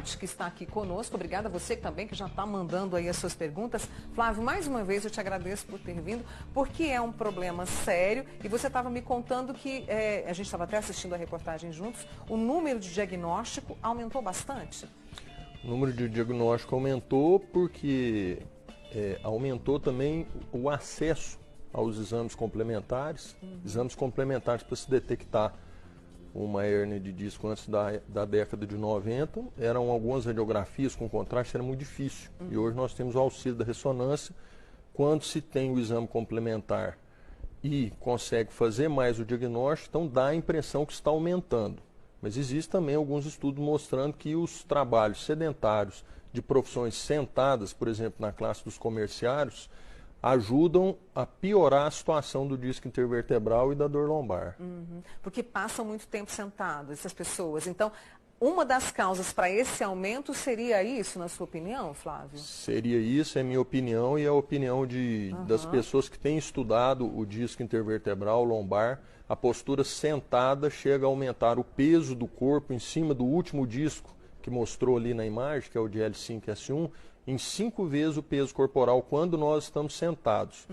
que está aqui conosco. Obrigada a você também que já está mandando aí as suas perguntas. Flávio, mais uma vez eu te agradeço por ter vindo, porque é um problema sério e você estava me contando que, a gente estava até assistindo a reportagem juntos, o número de diagnóstico aumentou bastante. O número de diagnóstico aumentou porque aumentou também o acesso aos exames complementares, exames complementares para se detectar uma hérnia de disco antes da década de 90, eram algumas radiografias com contraste, era muito difícil. E hoje nós temos o auxílio da ressonância. Quando se tem o exame complementar e consegue fazer mais o diagnóstico, então dá a impressão que está aumentando. Mas existem também alguns estudos mostrando que os trabalhos sedentários de profissões sentadas, por exemplo, na classe dos comerciários, ajudam a piorar a situação do disco intervertebral e da dor lombar. Porque passam muito tempo sentados, essas pessoas. Então, uma das causas para esse aumento seria isso, na sua opinião, Flávio? Seria isso, é minha opinião e a opinião das pessoas que têm estudado o disco intervertebral lombar. A postura sentada chega a aumentar o peso do corpo em cima do último disco que mostrou ali na imagem, que é o de L5S1, em 5 vezes o peso corporal quando nós estamos sentados.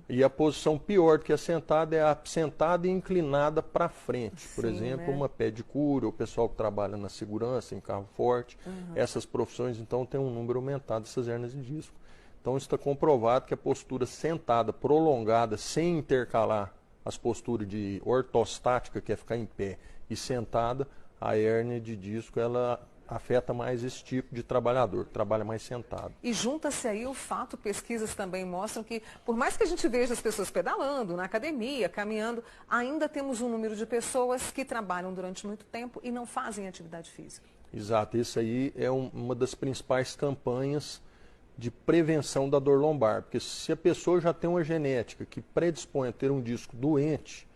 E a posição pior do que a sentada é a sentada e inclinada para frente. Por exemplo, uma pedicure, o pessoal que trabalha na segurança, em carro forte. Essas profissões, então, têm um número aumentado dessas hérnias de disco. Então, está comprovado que a postura sentada, prolongada, sem intercalar as posturas de ortostática, que é ficar em pé, e sentada, a hérnia de disco, ela afeta mais esse tipo de trabalhador, que trabalha mais sentado. E junta-se aí o fato, pesquisas também mostram que, por mais que a gente veja as pessoas pedalando, na academia, caminhando, ainda temos um número de pessoas que trabalham durante muito tempo e não fazem atividade física. Exato, isso aí é uma das principais campanhas de prevenção da dor lombar, porque se a pessoa já tem uma genética que predispõe a ter um disco doente,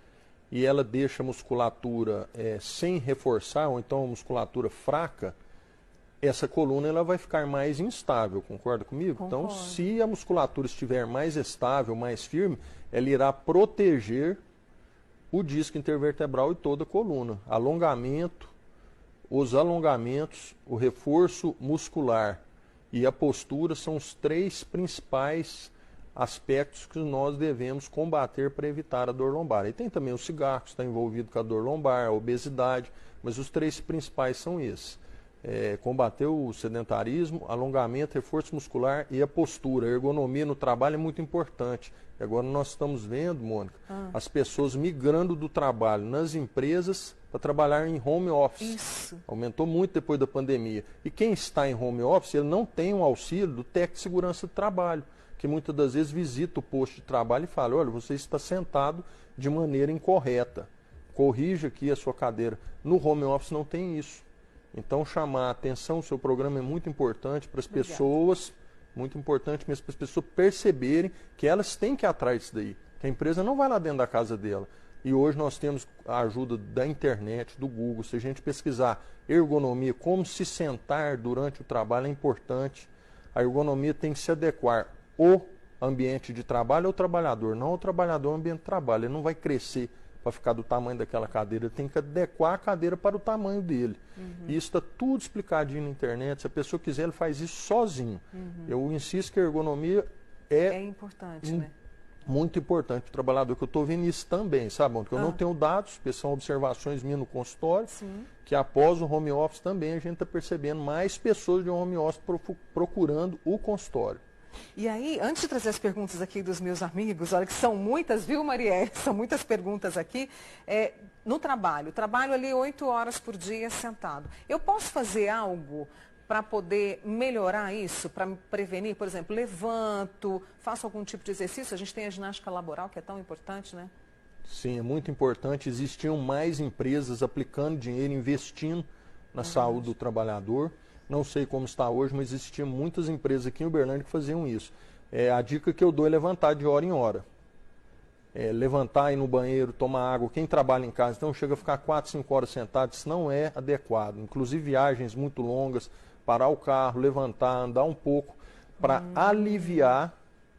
e ela deixa a musculatura sem reforçar, ou então a musculatura fraca, essa coluna ela vai ficar mais instável, concorda comigo? Concordo. Então, se a musculatura estiver mais estável, mais firme, ela irá proteger o disco intervertebral e toda a coluna. Alongamento, os alongamentos, o reforço muscular e a postura são os 3 principais aspectos que nós devemos combater para evitar a dor lombar. E tem também o cigarro, que está envolvido com a dor lombar, a obesidade, mas os 3 principais são esses. Combater o sedentarismo, alongamento, reforço muscular e a postura. A ergonomia no trabalho é muito importante. E agora nós estamos vendo, Mônica, as pessoas migrando do trabalho nas empresas para trabalhar em home office. Isso. Aumentou muito depois da pandemia. E quem está em home office, ele não tem o auxílio do técnico de segurança do trabalho, que muitas das vezes visita o posto de trabalho e fala, olha, você está sentado de maneira incorreta, corrija aqui a sua cadeira. No home office não tem isso. Então chamar a atenção, o seu programa é muito importante para as pessoas, muito importante mesmo para as pessoas perceberem que elas têm que ir atrás disso daí, que a empresa não vai lá dentro da casa dela. E hoje nós temos a ajuda da internet, do Google, se a gente pesquisar ergonomia, como se sentar durante o trabalho é importante. A ergonomia tem que se adequar o ambiente de trabalho ao trabalhador, não o trabalhador ao ambiente de trabalho. Ele não vai crescer para ficar do tamanho daquela cadeira, ele tem que adequar a cadeira para o tamanho dele. E isso está tudo explicadinho na internet, se a pessoa quiser, ele faz isso sozinho. Eu insisto que a ergonomia é importante, né? Muito importante para o trabalhador, que eu estou vendo isso também, sabe? Porque eu não tenho dados, porque são observações minhas no consultório, que após o home office também a gente está percebendo mais pessoas de home office procurando o consultório. E aí, antes de trazer as perguntas aqui dos meus amigos, olha que são muitas, viu, Marielle? São muitas perguntas aqui. No trabalho ali 8 horas por dia sentado. Eu posso fazer algo para poder melhorar isso, para prevenir? Por exemplo, levanto, faço algum tipo de exercício? A gente tem a ginástica laboral, que é tão importante, né? Sim, é muito importante. Existiam mais empresas aplicando dinheiro, investindo na saúde do trabalhador. Não sei como está hoje, mas existiam muitas empresas aqui em Uberlândia que faziam isso. A dica que eu dou é levantar de hora em hora. Levantar, ir no banheiro, tomar água. Quem trabalha em casa, então chega a ficar 4, 5 horas sentado, isso não é adequado. Inclusive viagens muito longas, parar o carro, levantar, andar um pouco, para aliviar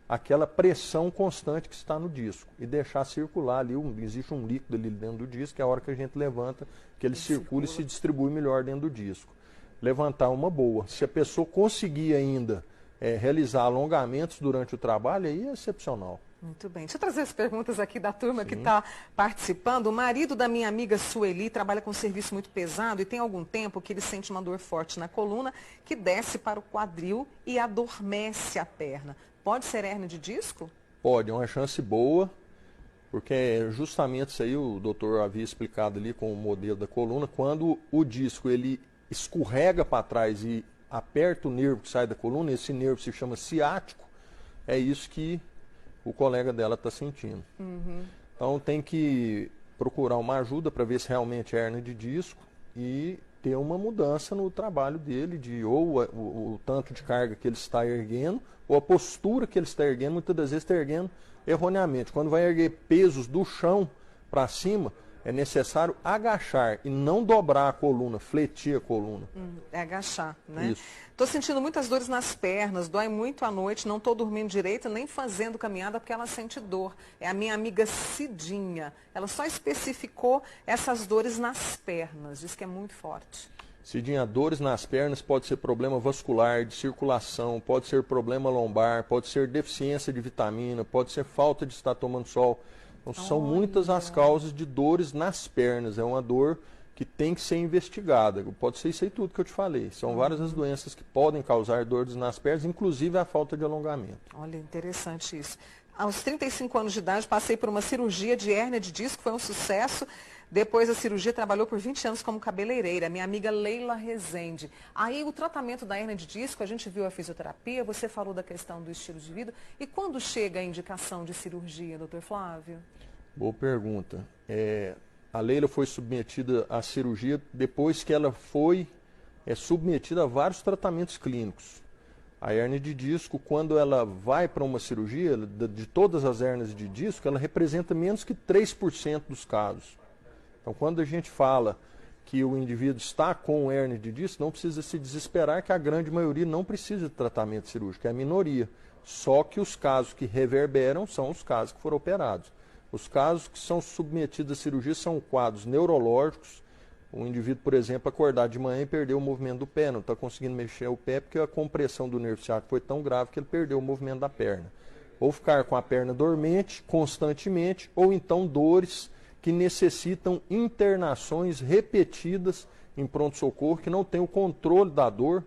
aquela pressão constante que está no disco e deixar circular ali, existe um líquido ali dentro do disco, que é a hora que a gente levanta, que ele circula e se distribui melhor dentro do disco. levantar uma boa. Se a pessoa conseguir ainda realizar alongamentos durante o trabalho, aí é excepcional. Muito bem. Deixa eu trazer as perguntas aqui da turma que está participando. O marido da minha amiga Sueli trabalha com um serviço muito pesado e tem algum tempo que ele sente uma dor forte na coluna que desce para o quadril e adormece a perna. Pode ser hérnia de disco? Pode, é uma chance boa, porque justamente isso aí o doutor havia explicado ali com o modelo da coluna, quando o disco ele escorrega para trás e aperta o nervo que sai da coluna, esse nervo se chama ciático, é isso que o colega dela está sentindo. Então tem que procurar uma ajuda para ver se realmente é hérnia de disco e ter uma mudança no trabalho dele, de ou o tanto de carga que ele está erguendo, ou a postura que ele está erguendo, muitas das vezes está erguendo erroneamente. Quando vai erguer pesos do chão para cima, é necessário agachar e não dobrar a coluna, fletir a coluna. É agachar, né? Isso. Estou sentindo muitas dores nas pernas, dói muito à noite, não estou dormindo direito, nem fazendo caminhada porque ela sente dor. É a minha amiga Cidinha. Ela só especificou essas dores nas pernas, diz que é muito forte. Cidinha, dores nas pernas pode ser problema vascular, de circulação, pode ser problema lombar, pode ser deficiência de vitamina, pode ser falta de estar tomando sol. Então, são muitas as causas de dores nas pernas. É uma dor que tem que ser investigada. Pode ser isso aí tudo que eu te falei. São várias as doenças que podem causar dores nas pernas, inclusive a falta de alongamento. Olha, interessante isso. Aos 35 anos de idade, passei por uma cirurgia de hérnia de disco, foi um sucesso. Depois da cirurgia, trabalhou por 20 anos como cabeleireira, minha amiga Leila Rezende. Aí, o tratamento da hérnia de disco, a gente viu a fisioterapia, você falou da questão do estilo de vida. E quando chega a indicação de cirurgia, doutor Flávio? Boa pergunta. A Leila foi submetida à cirurgia depois que ela foi submetida a vários tratamentos clínicos. A hérnia de disco, quando ela vai para uma cirurgia, de todas as hérnias de disco, ela representa menos que 3% dos casos. Então, quando a gente fala que o indivíduo está com hérnia de disco, não precisa se desesperar que a grande maioria não precisa de tratamento cirúrgico, é a minoria. Só que os casos que reverberam são os casos que foram operados. Os casos que são submetidos à cirurgia são quadros neurológicos. O indivíduo, por exemplo, acordar de manhã e perder o movimento do pé, não está conseguindo mexer o pé porque a compressão do nervo ciático foi tão grave que ele perdeu o movimento da perna. Ou ficar com a perna dormente constantemente, ou então dores que necessitam internações repetidas em pronto-socorro, que não tem o controle da dor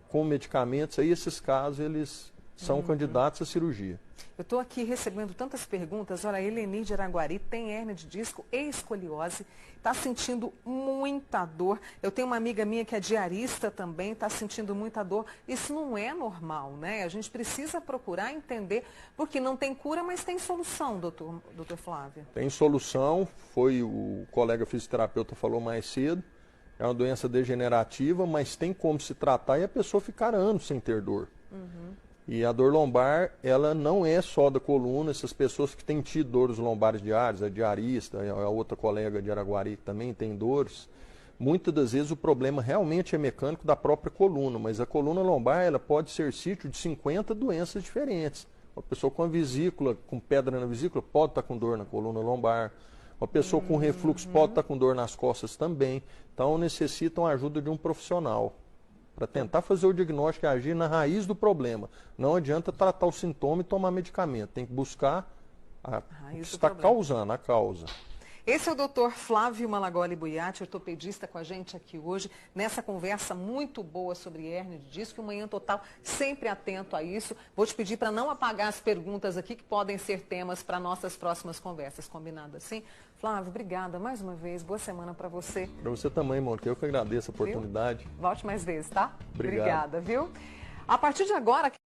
com medicamentos. Aí esses casos, eles são candidatos à cirurgia. Eu estou aqui recebendo tantas perguntas. Olha, a Eleni de Araguari tem hérnia de disco e escoliose, está sentindo muita dor. Eu tenho uma amiga minha que é diarista também, está sentindo muita dor. Isso não é normal, né? A gente precisa procurar entender, porque não tem cura, mas tem solução, doutor Flávio. Tem solução, foi o colega fisioterapeuta falou mais cedo. É uma doença degenerativa, mas tem como se tratar e a pessoa ficar anos sem ter dor. E a dor lombar, ela não é só da coluna. Essas pessoas que têm tido dores lombares diárias, a diarista, a outra colega de Araguari que também tem dores, muitas das vezes o problema realmente é mecânico da própria coluna, mas a coluna lombar ela pode ser sítio de 50 doenças diferentes. Uma pessoa com a vesícula, com pedra na vesícula, pode estar com dor na coluna lombar. Uma pessoa com refluxo pode estar com dor nas costas também. Então necessitam a ajuda de um profissional para tentar fazer o diagnóstico e agir na raiz do problema. Não adianta tratar o sintoma e tomar medicamento. Tem que buscar o que está causando a causa. Esse é o doutor Flávio Malagoli Buiati, ortopedista com a gente aqui hoje, nessa conversa muito boa sobre hérnia de disco. E o Manhã Total sempre atento a isso. Vou te pedir para não apagar as perguntas aqui, que podem ser temas para nossas próximas conversas. Combinado assim? Flávio, obrigada mais uma vez. Boa semana para você. Para você também, Monte. Eu que agradeço a oportunidade. Volte mais vezes, tá? Obrigado. Obrigada, viu? A partir de agora...